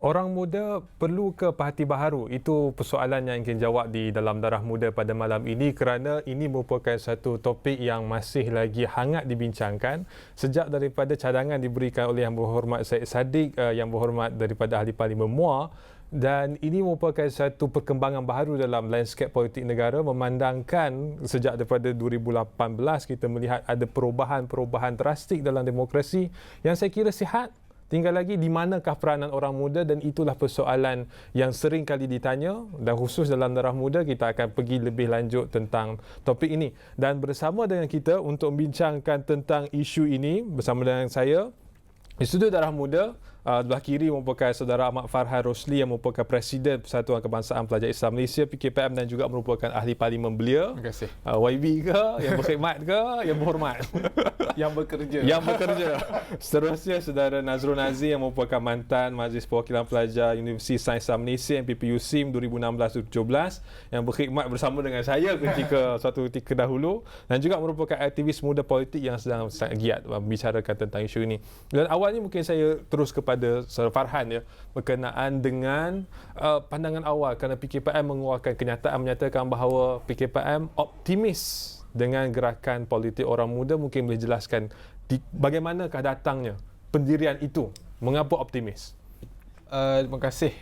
Orang muda perlu ke parti baharu? Itu persoalan yang ingin jawab di dalam Darah Muda pada malam ini kerana ini merupakan satu topik yang masih lagi hangat dibincangkan sejak daripada cadangan diberikan oleh Yang Berhormat Syed Saddiq, Yang Berhormat daripada Ahli Parlimen MUA, dan ini merupakan satu perkembangan baharu dalam landscape politik negara memandangkan sejak daripada 2018 kita melihat ada perubahan-perubahan drastik dalam demokrasi yang saya kira sihat. Tinggal lagi di manakah peranan orang muda, dan itulah persoalan yang sering kali ditanya, dan khusus dalam Darah Muda kita akan pergi lebih lanjut tentang topik ini. Dan bersama dengan kita untuk membincangkan tentang isu ini bersama dengan saya di studio Darah Muda, belah kiri merupakan saudara Ahmad Farhan Rosli yang merupakan Presiden Persatuan Kebangsaan Pelajar Islam Malaysia PKPM dan juga merupakan Ahli Parlimen belia. Terima kasih. YB ke, yang berkhidmat ke, yang berhormat? Yang bekerja. Yang bekerja. Seterusnya saudara Nazrul Nazir yang merupakan mantan Majlis Perwakilan Pelajar Universiti Sains Islam Malaysia MPPU SIM 2016-2017 yang berkhidmat bersama dengan saya suatu ketika dahulu, dan juga merupakan aktivis muda politik yang sedang sangat giat membicarakan tentang isu ini. Dan awalnya mungkin saya terus kepada Saudara Farhan ya, berkenaan dengan pandangan awal kerana PKPM mengeluarkan kenyataan menyatakan bahawa PKPM optimis dengan gerakan politik orang muda. Mungkin boleh jelaskan bagaimanakah datangnya pendirian itu, mengapa optimis? Terima kasih.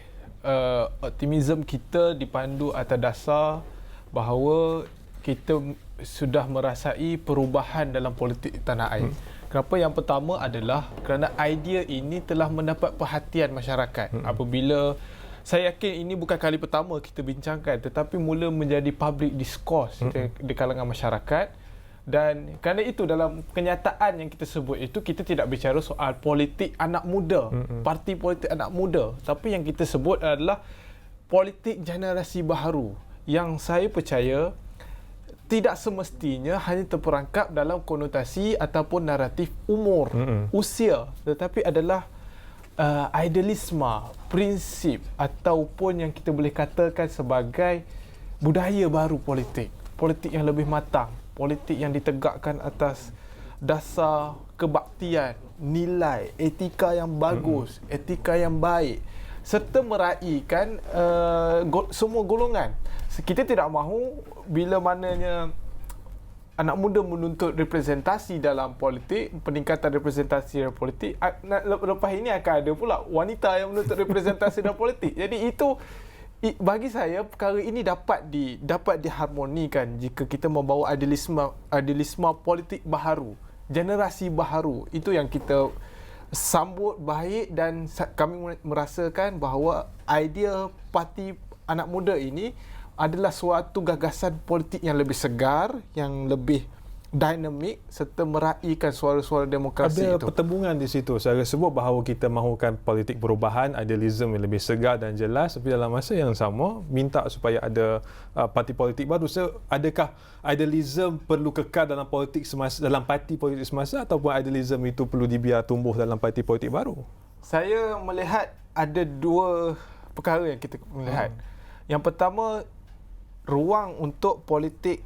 Optimism kita dipandu atas dasar bahawa kita sudah merasai perubahan dalam politik tanah air. Kenapa? Yang pertama adalah kerana idea ini telah mendapat perhatian masyarakat. Apabila saya yakin ini bukan kali pertama kita bincangkan, tetapi mula menjadi public discourse di kalangan masyarakat. Dan kerana itu dalam kenyataan yang kita sebut itu, kita tidak bicara soal politik anak muda, parti politik anak muda, tapi yang kita sebut adalah politik generasi baharu, yang saya percaya tidak semestinya hanya terperangkap dalam konotasi ataupun naratif umur, usia, tetapi adalah idealisme, prinsip ataupun yang kita boleh katakan sebagai budaya baru politik. Politik yang lebih matang, politik yang ditegakkan atas dasar kebaktian, nilai, etika yang bagus, etika yang baik, serta meraihkan semua golongan. Kita tidak mahu bila mananya anak muda menuntut representasi dalam politik, peningkatan representasi dalam politik, lepas ini akan ada pula wanita yang menuntut representasi dalam politik. Jadi itu, bagi saya perkara ini dapat diharmonikan jika kita membawa idealisme politik baharu, generasi baharu. Itu yang kita sambut baik, dan kami merasakan bahawa idea parti anak muda ini adalah suatu gagasan politik yang lebih segar, yang lebih dinamik, serta meraihkan suara-suara demokrasi ada itu. Ada pertembungan di situ. Saya sebut bahawa kita mahukan politik perubahan, idealisme yang lebih segar dan jelas, tapi dalam masa yang sama minta supaya ada parti politik baru. So, adakah idealisme perlu kekal dalam politik semasa, dalam parti politik semasa, ataupun idealisme itu perlu dibiar tumbuh dalam parti politik baru? Saya melihat ada dua perkara yang kita melihat. Yang pertama, ruang untuk politik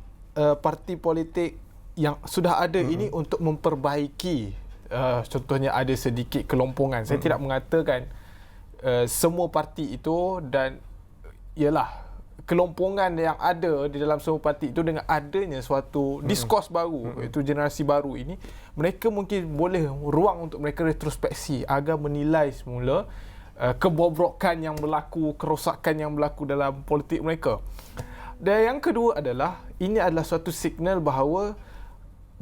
parti politik yang sudah ada ini untuk memperbaiki, contohnya ada sedikit kelompongan. Saya tidak mengatakan semua parti itu, dan ialah kelompongan yang ada di dalam semua parti itu dengan adanya suatu diskurs baru, iaitu generasi baru ini, mereka mungkin boleh ruang untuk mereka retrospeksi agar menilai semula kebobrokan yang berlaku, kerosakan yang berlaku dalam politik mereka. Dan yang kedua adalah, ini adalah suatu signal bahawa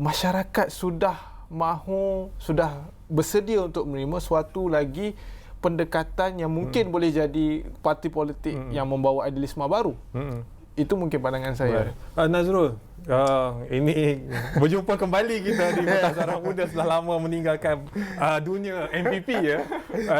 masyarakat sudah bersedia untuk menerima suatu lagi pendekatan yang mungkin boleh jadi parti politik yang membawa idealisme baru. Itu mungkin pandangan saya. Nazrul, ini berjumpa kembali kita di Pentas Darah Muda setelah lama meninggalkan dunia MPP ya.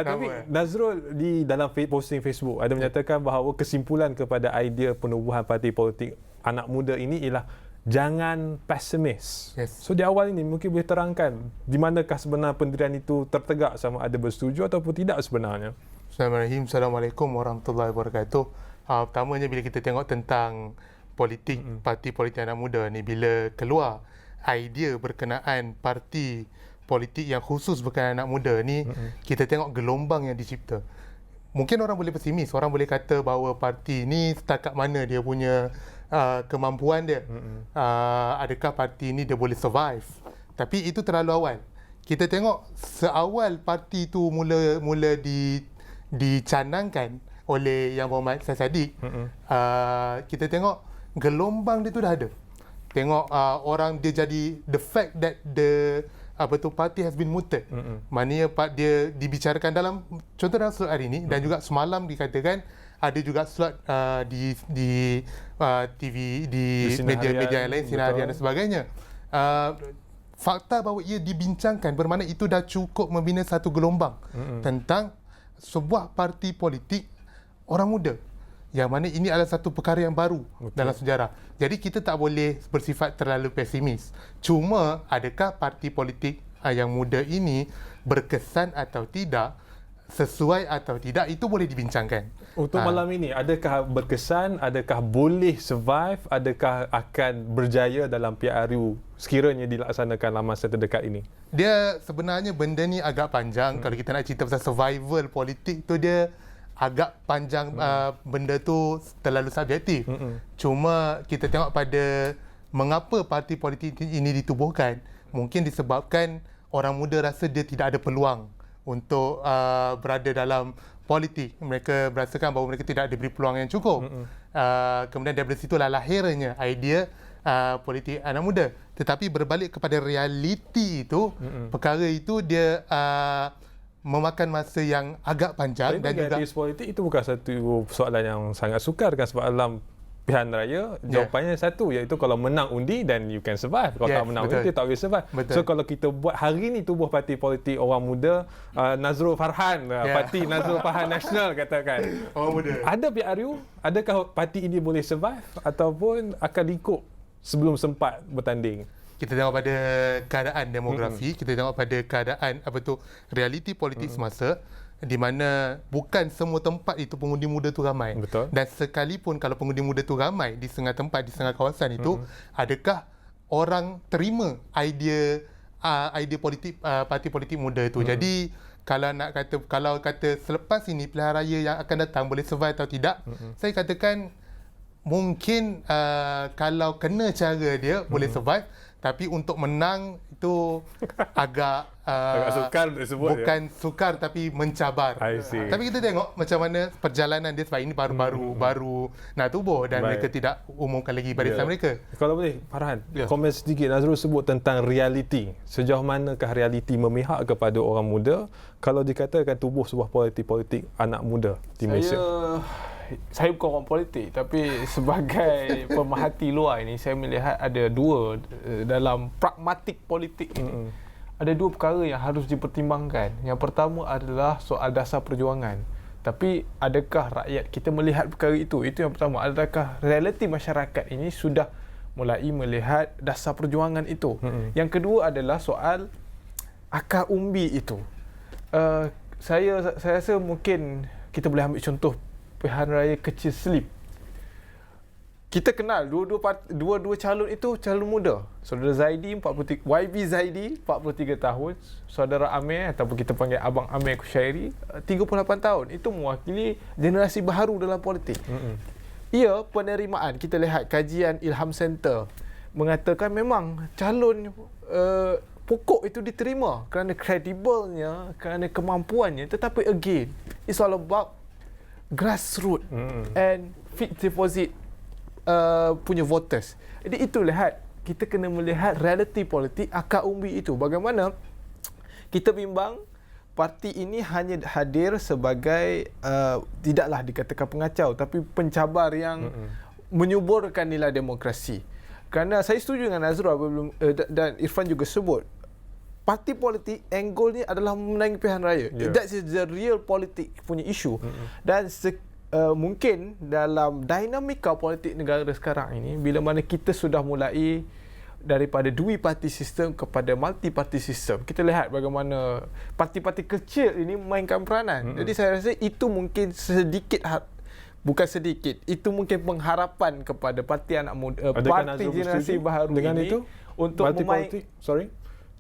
Tapi Nazrul di dalam posting Facebook ada menyatakan bahawa kesimpulan kepada idea penubuhan parti politik anak muda ini ialah jangan pesimis. So di awal ini mungkin boleh terangkan di manakah sebenarnya pendirian itu tertegak, sama ada bersetuju ataupun tidak sebenarnya. Bismillahirrahmanirrahim. Assalamualaikum warahmatullahi wabarakatuh. Pertamanya bila kita tengok tentang politik, parti politik anak muda ni, bila keluar idea berkenaan parti politik yang khusus berkenaan anak muda ni, kita tengok gelombang yang dicipta. mungkin orang boleh pesimis, orang boleh kata bahawa parti ni setakat mana dia punya kemampuan dia. Adakah parti ni dia boleh survive? Tapi itu terlalu awal. Kita tengok seawal parti tu mula dicanangkan oleh Yang Berhormat Syed Saddiq, kita tengok gelombang dia tu dah ada. Tengok orang dia jadi the fact that the party has been mooted. Maknanya dia dibicarakan dalam, contoh dalam slot hari ini, dan juga semalam dikatakan ada juga slot di TV, di media-media yang lain, Sinar Harian dan sebagainya. Fakta bahawa ia dibincangkan bermakna itu dah cukup membina satu gelombang tentang sebuah parti politik orang muda, yang mana ini adalah satu perkara yang baru dalam sejarah. Jadi kita tak boleh bersifat terlalu pesimis. Cuma adakah parti politik yang muda ini berkesan atau tidak, sesuai atau tidak, itu boleh dibincangkan. Untuk malam ini, adakah berkesan, adakah boleh survive, adakah akan berjaya dalam PRU sekiranya dilaksanakan dalam masa terdekat ini? Dia sebenarnya benda ni agak panjang. Kalau kita nak cerita pasal survival politik tu, dia agak panjang. Benda tu terlalu subjektif. Cuma kita tengok pada mengapa parti politik ini ditubuhkan. Mungkin disebabkan orang muda rasa dia tidak ada peluang untuk berada dalam politik. Mereka berasakan bahawa mereka tidak diberi peluang yang cukup. Kemudian daripada situlah lahirnya idea politik anak muda. Tetapi berbalik kepada realiti itu, perkara itu dia memakan masa yang agak panjang. Dan juga aktivis politik itu bukan satu soalan yang sangat sukar kan, sebab dalam pilihan raya jawapannya satu, iaitu kalau menang undi then you can survive. Kalau tak menang undi tak boleh survive. So kalau kita buat hari ni tubuh parti politik orang muda, Nazrul Farhan, parti Nazrul Farhan Nasional katakan, orang muda, ada PRU, adakah parti ini boleh survive ataupun akan ikut sebelum sempat bertanding? Kita tengok pada keadaan demografi, kita tengok pada keadaan realiti politik semasa, di mana bukan semua tempat itu pengundi muda tu ramai. Betul. Dan sekalipun kalau pengundi muda tu ramai di setengah tempat, di setengah kawasan itu, adakah orang terima idea politik parti politik muda itu? Jadi kalau kata selepas ini pilihan raya yang akan datang boleh survive atau tidak, saya katakan mungkin kalau kena cara dia boleh survive, tapi untuk menang itu agak sukar disebut, bukan sukar tapi mencabar. Tapi kita tengok macam mana perjalanan dia, sebab ini baru nak tubuh dan mereka tidak umumkan lagi barisan mereka. Kalau boleh Farhan, komen sedikit. Nazrul sebut tentang realiti. Sejauh manakah realiti memihak kepada orang muda kalau dikatakan tubuh sebuah politik anak muda di Malaysia? Saya bukan orang politik, tapi sebagai pemerhati luar ini, saya melihat ada dua dalam pragmatik politik ini. Ada dua perkara yang harus dipertimbangkan. Yang pertama adalah soal dasar perjuangan. Tapi adakah rakyat kita melihat perkara itu? Itu yang pertama. Adakah realiti masyarakat ini sudah mulai melihat dasar perjuangan itu? Yang kedua adalah soal akar umbi itu. Saya rasa mungkin kita boleh ambil contoh pilihan raya kecil Selip. Kita kenal dua calon itu calon muda. Saudara Zaidi, YB Zaidi 43 tahun, saudara Amir ataupun kita panggil Abang Amir Kushairi 38 tahun. Itu mewakili generasi baru dalam politik. Ia penerimaan, kita lihat kajian Ilham Center mengatakan memang calon pokok itu diterima kerana kredibelnya, kerana kemampuannya, tetapi again it's all about grassroots and fixed deposit punya voters. Jadi itu lihat, kita kena melihat realiti politik akar umbi itu. Bagaimana kita bimbang parti ini hanya hadir sebagai tidaklah dikatakan pengacau, tapi pencabar yang menyuburkan nilai demokrasi. Kerana saya setuju dengan Nazrul dan Irfan juga sebut, parti politik angle ni adalah memenangi pilihan raya. That is the real politik punya isu. Dan mungkin dalam dinamika politik negara sekarang ini, bila mana kita sudah mulai daripada dui parti sistem kepada multi parti sistem, kita lihat bagaimana parti-parti kecil ini memainkan peranan. Jadi saya rasa itu mungkin bukan sedikit, itu mungkin pengharapan kepada parti anak muda, parti generasi baru dengan ini itu untuk multi politik,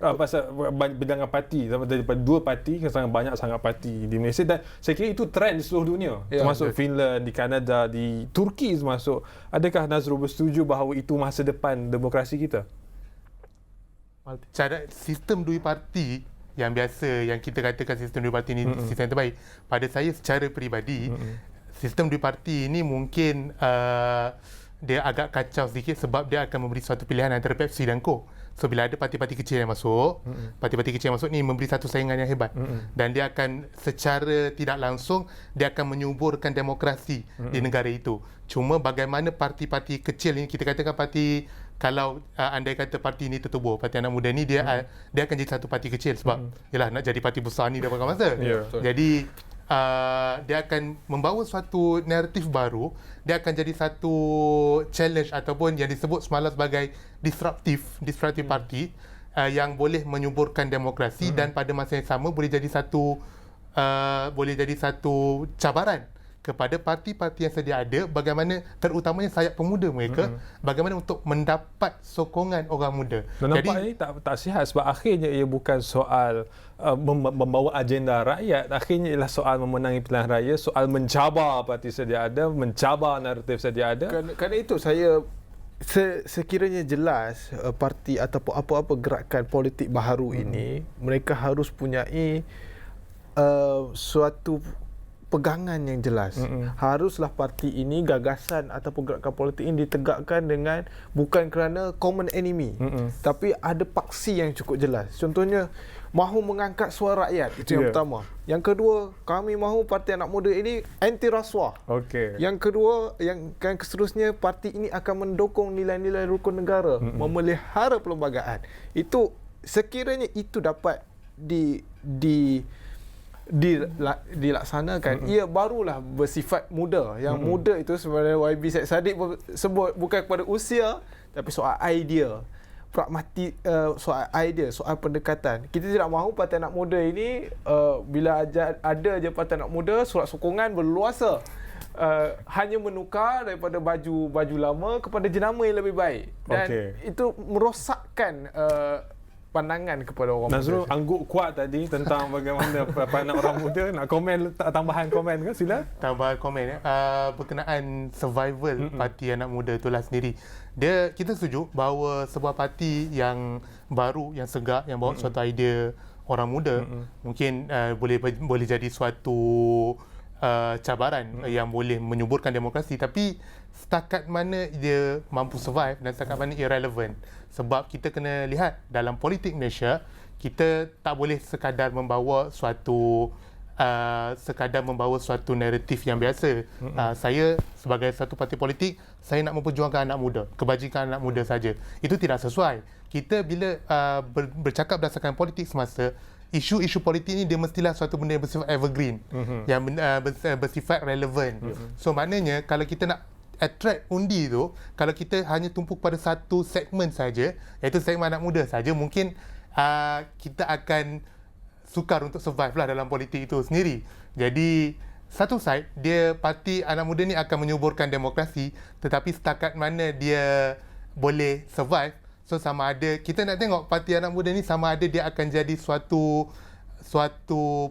pasal bilangan parti daripada 2 parti sangat banyak sangat parti di Malaysia, dan saya kira itu trend di seluruh dunia, termasuk Finland, di Kanada, di Turki termasuk. Adakah Nazrul bersetuju bahawa itu masa depan demokrasi kita? Cara sistem dua parti yang biasa yang kita katakan sistem dua parti ni sistem yang terbaik, pada saya secara peribadi sistem dua parti ini mungkin dia agak kacau sedikit sebab dia akan memberi suatu pilihan antara Pepsi dan Coke. So bila ada parti-parti kecil yang masuk, parti-parti kecil yang masuk ni memberi satu saingan yang hebat, dan dia akan secara tidak langsung dia akan menyuburkan demokrasi di negara itu. Cuma bagaimana parti-parti kecil ini, kita katakan parti, kalau andai kata parti ini tertubuh, Parti Anak Muda ni dia akan jadi satu parti kecil sebab yalah nak jadi parti besar ni dah berapa masa. Jadi dia akan membawa suatu naratif baru, dia akan jadi satu challenge ataupun yang disebut semalam sebagai disruptive party yang boleh menyuburkan demokrasi dan pada masa yang sama boleh jadi satu cabaran kepada parti-parti yang sedia ada, bagaimana terutamanya sayap pemuda mereka, bagaimana untuk mendapat sokongan orang muda. Dan nampak ini tak sihat sebab akhirnya ia bukan soal membawa agenda rakyat, akhirnya ialah soal memenangi pilihan raya, soal mencabar parti sedia ada, mencabar naratif sedia ada. Kerana itu saya sekiranya jelas parti ataupun apa-apa gerakan politik baharu ini, mereka harus punyai suatu pegangan yang jelas. Haruslah parti ini, gagasan ataupun gerakan politik ini ditegakkan dengan bukan kerana common enemy, tapi ada paksi yang cukup jelas. Contohnya, mahu mengangkat suara rakyat, itu yang pertama. Yang kedua, kami mahu Parti Anak Muda ini anti rasuah. Yang kedua, yang seterusnya, parti ini akan mendukung nilai-nilai rukun negara, memelihara perlembagaan. Itu sekiranya itu dapat dilaksanakan, ia barulah bersifat muda. Yang muda itu sebenarnya YB Syed Saddiq sebut bukan kepada usia, tapi soal idea, pragmatik, soal pendekatan. Kita tidak mahu Parti Anak Muda ini bila ada je Parti Anak Muda, surat sokongan berluasa, hanya menukar daripada baju lama kepada jenama yang lebih baik, dan itu merosakkan pandangan kepada orang Nazrul muda. angguk kuat tadi tentang bagaimana pandangan orang muda. Nak komen, tambahan komen ke? Sila. Tambahan komen berkenaan survival Parti Anak Muda itulah sendiri. Kita setuju bahawa sebuah parti yang baru, yang segar, yang bawa suatu idea orang muda, mungkin boleh jadi suatu cabaran yang boleh menyuburkan demokrasi, tapi setakat mana dia mampu survive dan setakat mana ia relevan. Sebab kita kena lihat dalam politik Malaysia, kita tak boleh sekadar membawa suatu naratif yang biasa. Saya sebagai satu parti politik, saya nak memperjuangkan anak muda, kebajikan anak muda saja. Itu tidak sesuai. Kita bila bercakap berdasarkan politik semasa, isu-isu politik ni dia mestilah suatu benda yang bersifat evergreen, yang bersifat relevan. So maknanya kalau kita nak attract undi tu, kalau kita hanya tumpuk pada satu segmen saja, iaitu segmen anak muda saja, mungkin kita akan sukar untuk survive lah dalam politik itu sendiri. Jadi satu side, dia parti anak muda ni akan menyuburkan demokrasi, tetapi setakat mana dia boleh survive. So sama ada, kita nak tengok parti anak muda ni sama ada dia akan jadi suatu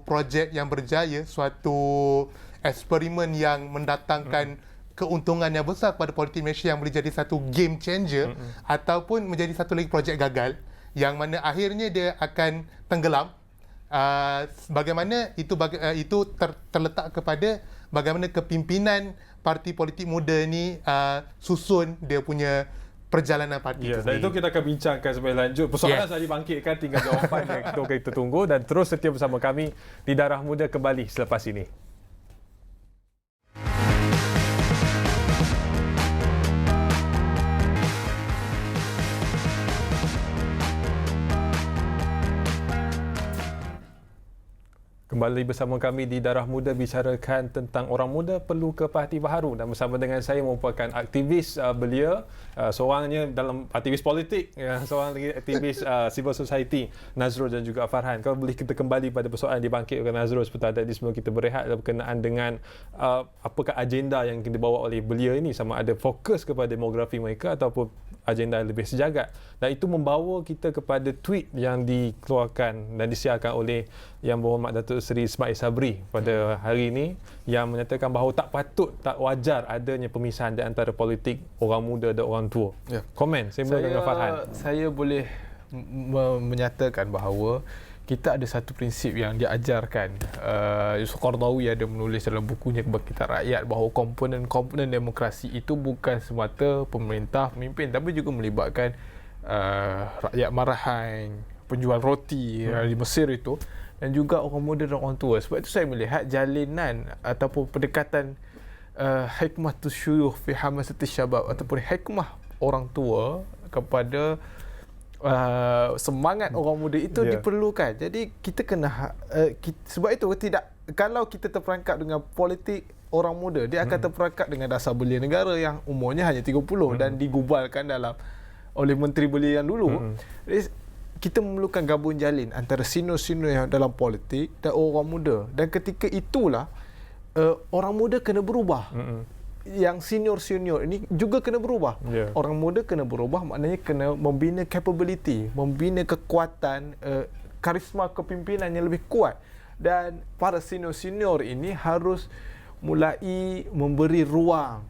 projek yang berjaya, suatu eksperimen yang mendatangkan keuntungan yang besar kepada politik Malaysia, yang boleh jadi satu game changer, ataupun menjadi satu lagi projek gagal yang mana akhirnya dia akan tenggelam. Bagaimana itu terletak kepada bagaimana kepimpinan parti politik muda ni susun dia punya perjalanan parti itu. Dan itu kita akan bincangkan sampai lanjut. Persoalan saya dibangkitkan, tinggal jawapan yang kita tunggu, dan terus setia bersama kami di Darah Muda kembali selepas ini. Kembali bersama kami di Darah Muda, bicarakan tentang orang muda perlu ke parti baharu, dan bersama dengan saya merupakan aktivis belia, seorangnya dalam aktivis politik, seorang lagi aktivis civil society, Nazrul dan juga Farhan. Kalau boleh kita kembali pada persoalan dibangkitkan Nazrul seperti tadi sebelum kita berehat, berkenaan dengan apakah agenda yang dibawa oleh belia ini, sama ada fokus kepada demografi mereka ataupun agenda yang lebih sejagat. Dan itu membawa kita kepada tweet yang dikeluarkan dan disiarkan oleh Yang Berhormat Datuk Seri Ismail Sabri pada hari ini yang menyatakan bahawa tak patut, tak wajar adanya pemisahan di antara politik orang muda dan orang tua. Ya. Komen, saya mula dengan Farhan. Saya boleh menyatakan bahawa kita ada satu prinsip yang diajarkan. Yusuf Qaradawi ada menulis dalam bukunya Kebangkitan Rakyat bahawa komponen demokrasi itu bukan semata pemerintah, pemimpin, tapi juga melibatkan rakyat marahan, penjual roti di Mesir itu, dan juga orang muda dan orang tua. Sebab itu saya melihat jalinan ataupun pendekatan hikmah tusyuyuh fi hamasati syabab ataupun hikmah orang tua kepada semangat orang muda itu diperlukan. Jadi kita kena sebab itu kalau kita terperangkap dengan politik orang muda, dia akan terperangkap dengan dasar belia negara yang umurnya hanya 30 dan digubalkan oleh menteri belia yang dulu. Jadi, kita memerlukan gabung jalin antara senior-senior yang dalam politik dan orang muda. Dan ketika itulah orang muda kena berubah. Yang senior-senior ini juga kena berubah. Orang muda kena berubah, maknanya kena membina capability, membina kekuatan, karisma kepimpinan yang lebih kuat. Dan para senior-senior ini harus mulai memberi ruang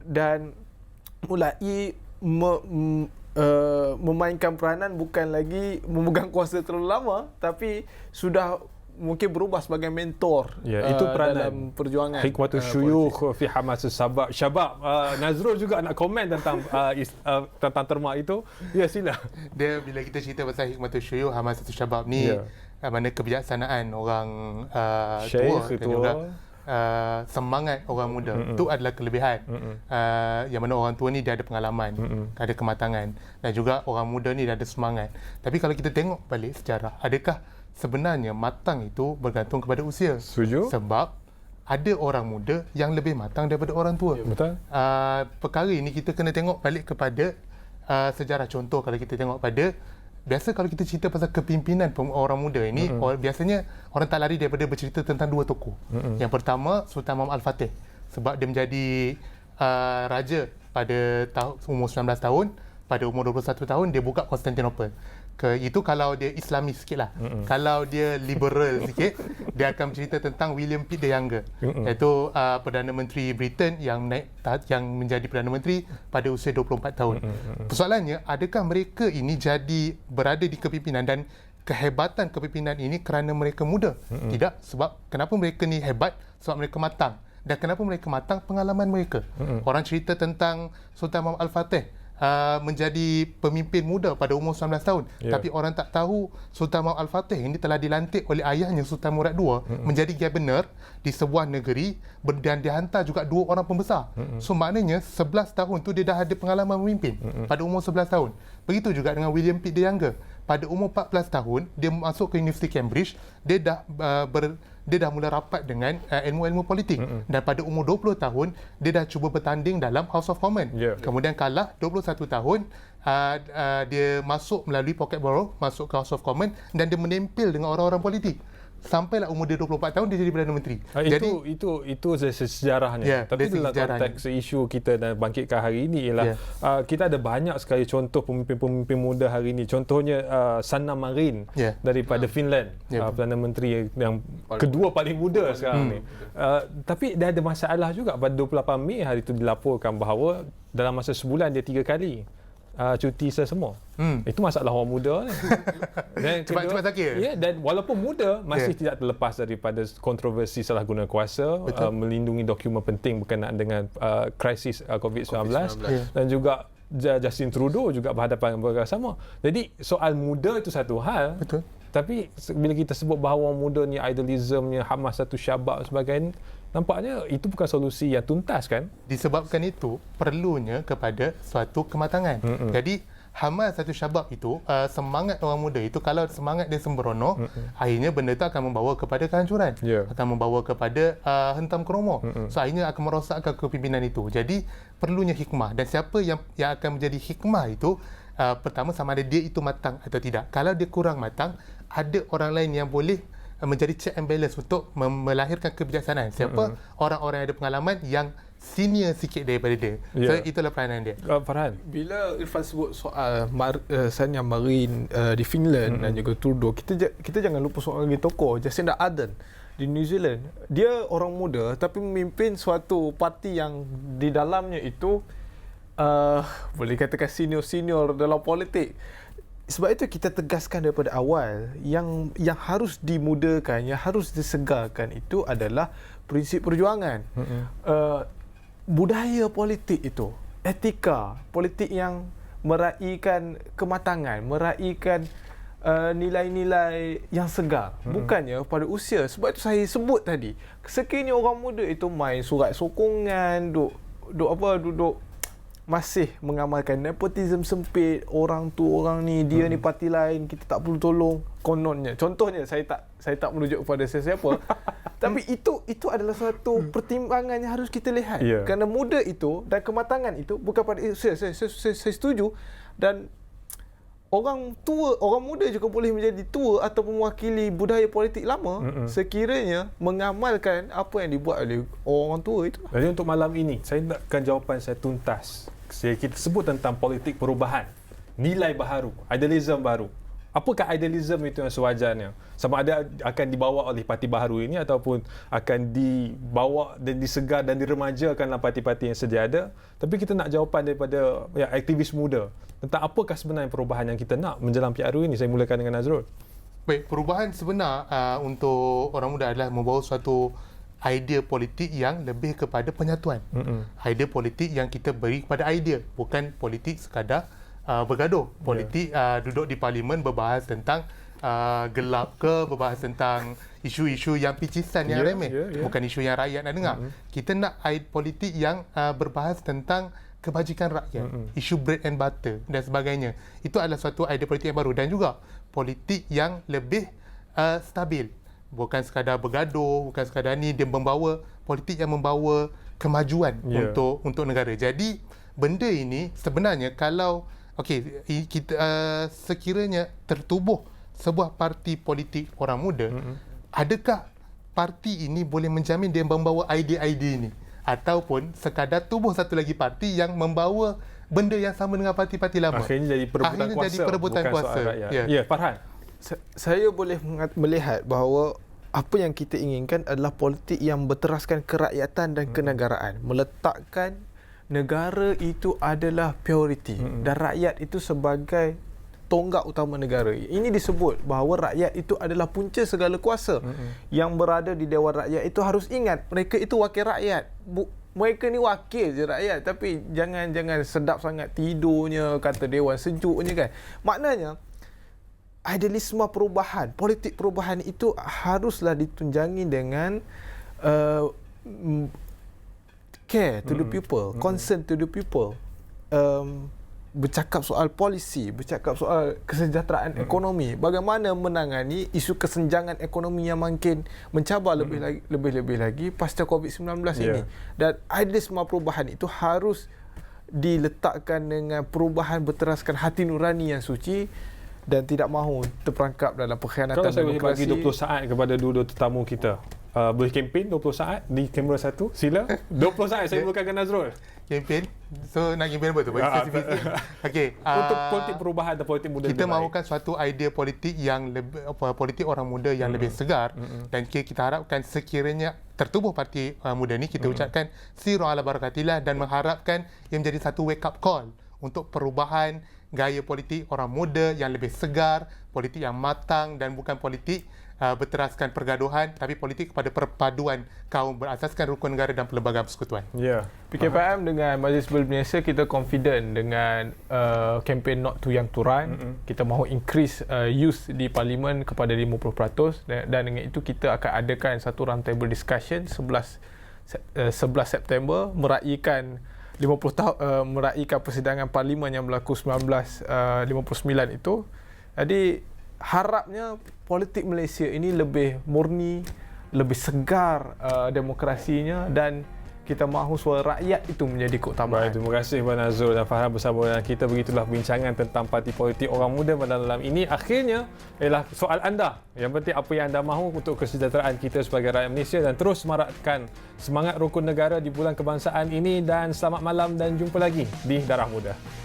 dan mulai memainkan peranan, bukan lagi memegang kuasa terlalu lama, tapi sudah mungkin berubah sebagai mentor itu peranan dalam perjuangan hikmatus syuyukh fi hamasus syabab. Nazrul juga nak komen tentang tentang terma itu. Ya, sila. Dia bila kita cerita pasal hikmatus syuyukh hamasus syabab ni, mana kebijaksanaan orang tua dan juga semangat orang muda itu adalah kelebihan. Yang mana orang tua ni dia ada pengalaman, ada kematangan, dan juga orang muda ni dia ada semangat. Tapi kalau kita tengok balik sejarah, adakah sebenarnya matang itu bergantung kepada usia? Setuju. Sebab ada orang muda yang lebih matang daripada orang tua. Betul. Perkara ini kita kena tengok balik kepada sejarah. Contoh, kalau kita tengok pada biasa kalau kita cerita pasal kepimpinan orang muda ini, biasanya orang tak lari daripada bercerita tentang dua tokoh. Yang pertama, Sultan Muhammad Al-Fatih, sebab dia menjadi raja pada umur 19 tahun. Pada umur 21 tahun dia buka Konstantinopel. Itu kalau dia Islami sikit lah. Kalau dia liberal sikit, dia akan bercerita tentang William Pitt the Younger, iaitu Perdana Menteri Britain yang menjadi Perdana Menteri pada usia 24 tahun. Persoalannya, adakah mereka ini berada di kepimpinan dan kehebatan kepimpinan ini kerana mereka muda? Tidak. Sebab kenapa mereka ni hebat? Sebab mereka matang. Dan kenapa mereka matang? Pengalaman mereka. Orang cerita tentang Sultan Muhammad Al-Fatih menjadi pemimpin muda pada umur 19 tahun. Tapi orang tak tahu Sultan Muhammad Al-Fatih ini telah dilantik oleh ayahnya Sultan Murad II menjadi governor di sebuah negeri dan dihantar juga 2 orang pembesar. So maknanya 11 tahun tu dia dah ada pengalaman memimpin pada umur 11 tahun. Begitu juga dengan William Pitt the Younger. Pada umur 14 tahun dia masuk ke Universiti Cambridge, dia dah mula rapat dengan ilmu-ilmu politik. Dan pada umur 20 tahun dia dah cuba bertanding dalam House of Commons. Kemudian kalah. 21 tahun dia masuk melalui pocket borough, masuk ke House of Commons dan dia menempel dengan orang-orang politik. Sampailah umur dia 24 tahun dia jadi Perdana Menteri. Itu sejarahnya. Tapi dalam konteks isu kita dan bangkitkan hari ini ialah kita ada banyak sekali contoh pemimpin-pemimpin muda hari ini. Contohnya Sanna Marin daripada Finland, Perdana Menteri yang kedua paling muda sekarang ni. Tapi dia ada masalah juga. Pada 28 Mei hari itu dilaporkan bahawa dalam masa sebulan dia 3 kali cuti semua. Itu masalah orang muda ni. Cepat sakit. Ya, dan walaupun muda masih tidak terlepas daripada kontroversi salah guna kuasa, melindungi dokumen penting berkenaan dengan krisis COVID-19 dan juga Justin Trudeau juga berhadapan dengan perkara sama. Jadi soal muda itu satu hal. Betul. Tapi bila kita sebut bahawa orang muda ni idealismnya, hamas satu syabab sebagainya, nampaknya itu bukan solusi yang tuntas kan? Disebabkan itu perlunya kepada suatu kematangan. Jadi hamas satu syabab itu, semangat orang muda itu, kalau semangat dia sembrono, akhirnya benda itu akan membawa kepada kehancuran, akan membawa kepada hentam kromo. So akhirnya akan merosakkan kepimpinan itu. Jadi perlunya hikmah, dan siapa yang akan menjadi hikmah itu, pertama sama ada dia itu matang atau tidak. Kalau dia kurang matang, ada orang lain yang boleh menjadi check and balance untuk melahirkan kebijaksanaan. Siapa orang-orang yang ada pengalaman yang senior sikit daripada dia. So itulah peranan dia. Farhan, Bila Irfan sebut soal Sanya Marin di Finland dan juga Trudeau, kita jangan lupa soal lagi tokoh Jacinda Ardern di New Zealand. Dia orang muda tapi memimpin suatu parti yang di dalamnya itu boleh katakan senior-senior dalam politik. Sebab itu kita tegaskan daripada awal yang harus dimudahkan, yang harus disegarkan itu adalah prinsip perjuangan. Budaya politik itu, etika politik yang meraihkan kematangan, meraihkan nilai-nilai yang segar, bukannya pada usia. Sebab itu saya sebut tadi, sekiranya orang muda itu main surat sokongan, duduk masih mengamalkan nepotism sempit, orang tu orang ni, dia ni parti lain, kita tak perlu tolong kononnya. Contohnya saya tak merujuk kepada sesiapa. Tapi itu adalah suatu pertimbangan yang harus kita lihat. Kerana muda itu dan kematangan itu bukan pada usia. Saya setuju. Dan orang muda juga boleh menjadi tua atau mewakili budaya politik lama sekiranya mengamalkan apa yang dibuat oleh orang tua itu. Jadi untuk malam ini, saya nakkan jawapan saya tuntas. Kita sebut tentang politik perubahan, nilai baharu, idealism baru. Apakah idealism itu yang sewajarnya? Sama ada akan dibawa oleh parti baharu ini ataupun akan dibawa dan disegar dan diremajakan dalam parti-parti yang sedia ada. Tapi kita nak jawapan daripada aktivis muda tentang apakah sebenarnya perubahan yang kita nak menjelang PRU ini. Saya mulakan dengan Nazrul. Baik, perubahan sebenar untuk orang muda adalah membawa suatu idea politik yang lebih kepada penyatuan. Idea politik yang kita beri kepada idea, bukan politik sekadar bergaduh. Politik duduk di parlimen berbahas tentang gelap ke, berbahas tentang isu-isu yang picisan, yang remeh, bukan isu yang rakyat nak dengar. Kita nak politik yang berbahas tentang kebajikan rakyat, isu bread and butter dan sebagainya. Itu adalah suatu idea politik yang baru, dan juga politik yang lebih stabil. Bukan sekadar bergaduh, bukan sekadar ni, dia membawa politik yang membawa kemajuan untuk negara. Jadi benda ini sebenarnya kalau kita sekiranya tertubuh sebuah parti politik orang muda, adakah parti ini boleh menjamin dia membawa idea-idea ini, ataupun sekadar tubuh satu lagi parti yang membawa benda yang sama dengan parti-parti lama? Akhirnya jadi perebutan kuasa, bukan soal rakyat. Farhan, saya boleh melihat bahawa apa yang kita inginkan adalah politik yang berteraskan kerakyatan dan kenegaraan, meletakkan negara itu adalah prioriti dan rakyat itu sebagai tonggak utama negara. Ini disebut bahawa rakyat itu adalah punca segala kuasa. Yang berada di Dewan Rakyat itu harus ingat mereka itu wakil rakyat. Mereka ni wakil je rakyat, tapi jangan sedap sangat tidurnya kata Dewan Sejuknya kan. Maknanya idealisme perubahan, politik perubahan itu haruslah ditunjangi dengan care to the people, concern to the people. Bercakap soal polisi, bercakap soal kesejahteraan ekonomi, bagaimana menangani isu kesenjangan ekonomi yang makin mencabar lebih lagi pasca COVID-19 ini. Dan idealisme perubahan itu harus diletakkan dengan perubahan berteraskan hati nurani yang suci dan tidak mahu terperangkap dalam pengkhianatan kalau saya demokrasi. boleh bagi 20 saat kepada dua-dua tetamu kita, boleh kempen 20 saat di kamera satu, sila. 20 saat saya mulakan dengan Nazrul. Kempen? So nak kempen apa tu? Untuk politik perubahan atau politik muda, kita mahukan suatu idea politik yang lebih, politik orang muda yang lebih segar, dan kita harapkan sekiranya tertubuh parti muda ni, kita ucapkan sirru ala barakatillah dan mengharapkan ia menjadi satu wake up call untuk perubahan gaya politik orang muda yang lebih segar, politik yang matang dan bukan politik berteraskan pergaduhan, tapi politik kepada perpaduan kaum berasaskan rukun negara dan perlembagaan persekutuan. PKPM dengan Majlis Belia Malaysia, kita confident dengan kempen Not Too Young to Run. Kita mahu increase youth di parlimen kepada 50%, dan dengan itu kita akan adakan satu roundtable discussion 11 September meraihkan 50 tahun meraihkan persidangan parlimen yang berlaku 1959 itu. Jadi harapnya politik Malaysia ini lebih murni, lebih segar demokrasinya, dan kita mahu suara rakyat itu menjadi keutamaan. Baik, terima kasih Puan Azrul dan Farhan bersama dengan kita. Begitulah bincangan tentang parti politik orang muda pada malam ini. Akhirnya ialah soal anda. Yang penting apa yang anda mahu untuk kesejahteraan kita sebagai rakyat Malaysia, dan terus semarakkan semangat rukun negara di bulan kebangsaan ini. Dan selamat malam dan jumpa lagi di Darah Muda.